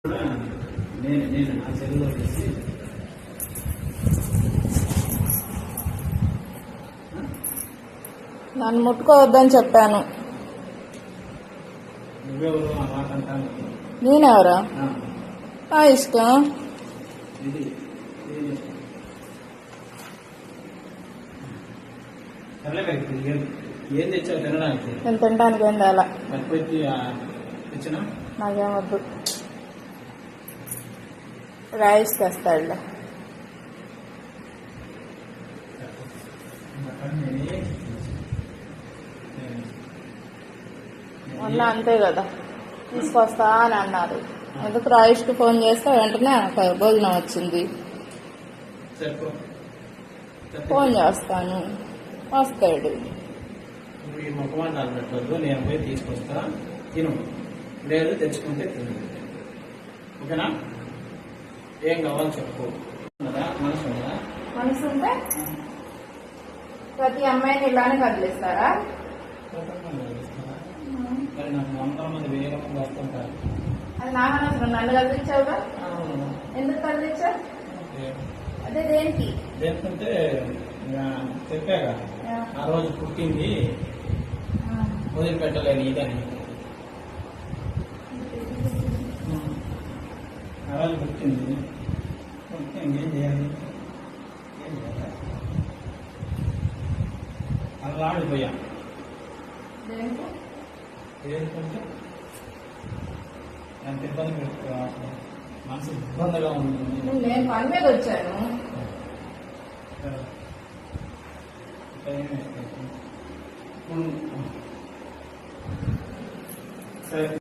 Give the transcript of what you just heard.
నేను నా చెరువులో వేసి నన్ను ముట్టుకోవద్దని చెప్పాను. నువ్వెవరు ఆ మాట అంటాను. నేనెవరా? నా ఇష్టం. ఇది సర్లే ఏం తెచ్చావు తినడానికి? నేను తినడానికి ఏం తేలా. పట్టుకొచ్చి తెచ్చినా నాకేం వద్దు. రైస్ తెస్తాడులే. మొన్న అంతే కదా, తీసుకొస్తా అని అన్నారు. ఎందుకు రాయిష్కి ఫోన్ చేస్తే వెంటనే భోజనం వచ్చింది. ఫోన్ చేస్తాను, వస్తాడు. ఈ ముఖమాటాలు పెట్టద్దు, నేను పోయి తీసుకొస్తా, తిను. లేదు తెచ్చుకుంటే తిను, ఓకేనా? ఏం కావాలో చెప్పు. మనసు ఉందా? మనసు ఉంటే ప్రతి అమ్మాయిని ఇలానే కదిలిస్తారా? మరి నాకు 100 మంది 1000 మంది వస్తుంటారు. అది నాకు అనవసరం. నన్ను కదిలించావుగా, ఎందుకు కదిలించావు? అదే దేనికి? దేనికంటే చెప్పాగా ఆ రోజు పుట్టింది వదిలిపెట్టలేని ఇదని. ఆ రోజు పుట్టింది, ఇంకేం చేయాలి? ఏం చేయాలి? అలా ఆడిపోయా. ఏంటంటే ఎంత ఇబ్బంది పెట్టుకో, మనసు ఇబ్బందిగా ఉంది. నేను పని మీద వచ్చాను. సరే